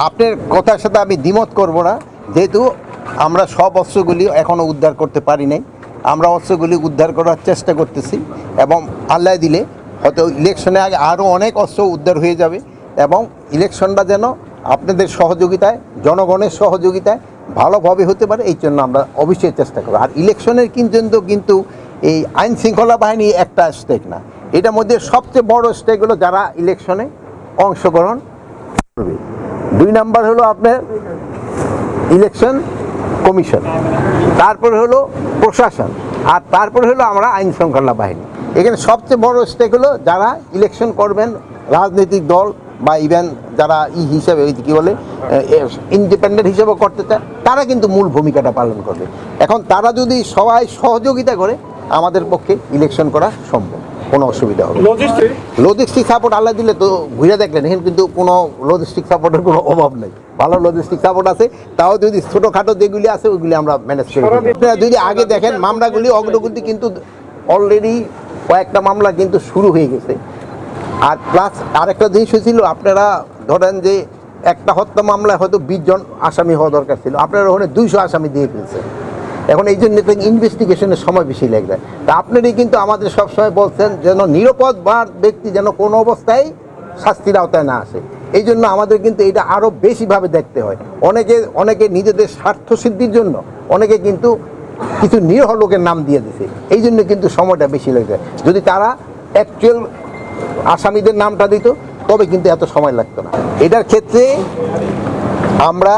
আপনার কথার সাথে আমি দ্বিমত করব না, যেহেতু আমরা সব অস্ত্রগুলি এখনও উদ্ধার করতে পারি নাই। আমরা অস্ত্রগুলি উদ্ধার করার চেষ্টা করতেছি এবং আল্লাহ দিলে হয়তো ইলেকশনের আগে আরও অনেক অস্ত্র উদ্ধার হয়ে যাবে এবং ইলেকশনটা যেন আপনাদের সহযোগিতায়, জনগণের সহযোগিতায় ভালোভাবে হতে পারে, এই জন্য আমরা অবশ্যই চেষ্টা করব। আর ইলেকশনের কিন্তু এই আইন শৃঙ্খলা বাহিনী একটা স্টেক না, এটার মধ্যে সবচেয়ে বড় স্টেক হলো যারা ইলেকশনে অংশগ্রহণ করবে। 2 নাম্বার হলো আপনার ইলেকশন কমিশন, তারপরে হলো প্রশাসন, আর তারপরে হলো আমরা আইন শৃঙ্খলা বাহিনী। এখানে সবচেয়ে বড় স্টেক হলো যারা ইলেকশন করবেন, রাজনৈতিক দল বা ইভেন যারা হিসাবে কী বলে ইন্ডিপেন্ডেন্ট হিসেবে করতে চায়, তারা কিন্তু মূল ভূমিকাটা পালন করবে। এখন তারা যদি সবাই সহযোগিতা করে, আমাদের পক্ষে ইলেকশন করা সম্ভব, কোনো অসুবিধা হবে। লজিস্টিক সাপোর্ট আল্লাহ দিলে তো ঘুরে দেখলেন, এখানে কিন্তু কোনো লজিস্টিক সাপোর্টের কোনো অভাব নেই, ভালো লজিস্টিক সাপোর্ট আছে। তাও যদি ছোটোখাটো যেগুলি আছে ওইগুলি আমরা ম্যানেজ করি। আপনারা যদি আগে দেখেন মামলাগুলি অগ্রগতি কিন্তু অলরেডি কয়েকটা মামলা কিন্তু শুরু হয়ে গেছে। আর প্লাস আরেকটা জিনিস হয়েছিল, আপনারা ধরেন যে একটা হত্যা মামলায় হয়তো 20 জন আসামি হওয়া দরকার ছিল, আপনারা ওখানে 200 আসামি দিয়ে ফেলছে। এখন এই জন্য ইনভেস্টিগেশনের সময় বেশি লেগে যায়। তা আপনারই কিন্তু আমাদের সবসময় বলছেন যেন নিরাপদ বা ব্যক্তি যেন কোনো অবস্থায় শাস্তির আওতায় না আসে, এই জন্য আমাদের কিন্তু এটা আরও বেশিভাবে দেখতে হয়। অনেকে নিজেদের স্বার্থ সিদ্ধির জন্য অনেকে কিন্তু কিছু নিরীহ লোকের নাম দিয়ে দিছে, এই জন্য কিন্তু সময়টা বেশি লেগে যায়। যদি তারা অ্যাকচুয়াল আসামিদের নামটা দিত তবে কিন্তু এত সময় লাগতো না। এটার ক্ষেত্রে আমরা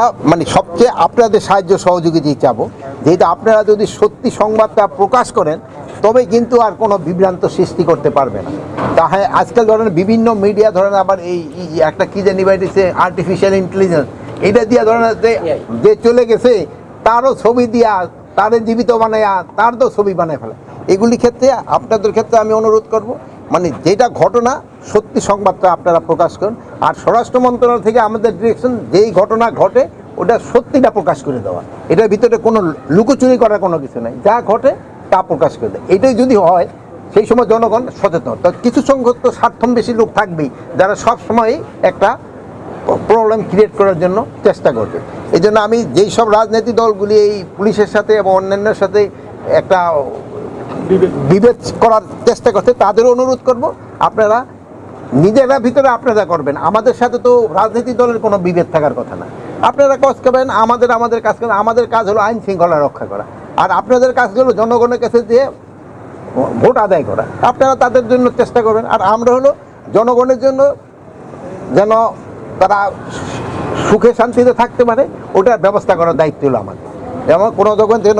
সবচেয়ে আপনাদের সাহায্য সহযোগিতা চাবো, যেহেতু আপনারা যদি সত্যি সংবাদটা প্রকাশ করেন তবে কিন্তু আর কোনো বিভ্রান্ত সৃষ্টি করতে পারবে না। তাহলে আজকাল ধরেন বিভিন্ন মিডিয়া ধরেন আবার এই একটা কী জানি বাইরেছে আর্টিফিশিয়াল ইন্টেলিজেন্স, এটা দিয়ে ধরেন যে চলে গেছে তারও ছবি দিয়া, তাদের জীবিত বানায়া তার তো ছবি বানায় ফেলা। এগুলি ক্ষেত্রে আপনাদের ক্ষেত্রে আমি অনুরোধ করব, যেটা ঘটনা সত্যি সংবাদটা আপনারা প্রকাশ করুন। আর স্বরাষ্ট্র মন্ত্রণালয় থেকে আমাদের ডিরেকশন, যেই ঘটনা ঘটে ওটা সত্যিটা প্রকাশ করে দেওয়া, এটার ভিতরে কোনো লুকোচুরি করার কোনো কিছু নেই, যা ঘটে তা প্রকাশ করে দেয়। এটাই যদি হয় সেই সময় জনগণ সচেতন। তো কিছু সংখ্যক তো স্বার্থন্বেষী লোক থাকবেই যারা সব সময় একটা প্রবলেম ক্রিয়েট করার জন্য চেষ্টা করবে। এই জন্য আমি যেই সব রাজনৈতিক দলগুলি এই পুলিশের সাথে এবং অন্যান্যের সাথে একটা বিভেদ করার চেষ্টা করছে, তাদেরও অনুরোধ করব আপনারা নিজেরা ভিতরে আপনারা করবেন, আমাদের সাথে তো রাজনৈতিক দলের কোনো বিভেদ থাকার কথা না। আপনারা কাজ করবেন, আমাদের কাজ করবেন। আমাদের কাজ হলো আইন শৃঙ্খলা রক্ষা করা, আর আপনাদের কাজ হলো জনগণের কাছে দিয়ে ভোট আদায় করা। আপনারা তাদের জন্য চেষ্টা করবেন, আর আমরা হলো জনগণের জন্য যেন তারা সুখে শান্তিতে থাকতে পারে ওটার ব্যবস্থা করার দায়িত্ব হলো আমাদের। যেমন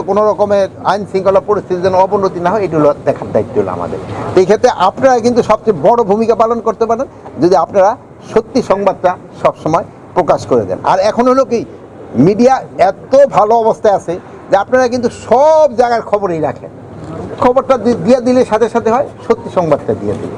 কোনো রকমের আইন শৃঙ্খলা পরিস্থিতি যেন অবনতি না হয়, এগুলো দেখার দায়িত্ব হলো আমাদের। এই ক্ষেত্রে আপনারা কিন্তু সবচেয়ে বড় ভূমিকা পালন করতে পারেন যদি আপনারা সত্যি সংবাদটা সবসময় প্রকাশ করে দেন। আর এখন হলো কি, মিডিয়া এত ভালো অবস্থায় আছে যে আপনারা কিন্তু সব জায়গার খবরই রাখেন, খবরটা দিয়ে দিলে সাথে সাথে হয়, সত্যি সংবাদটা দিয়ে দিলে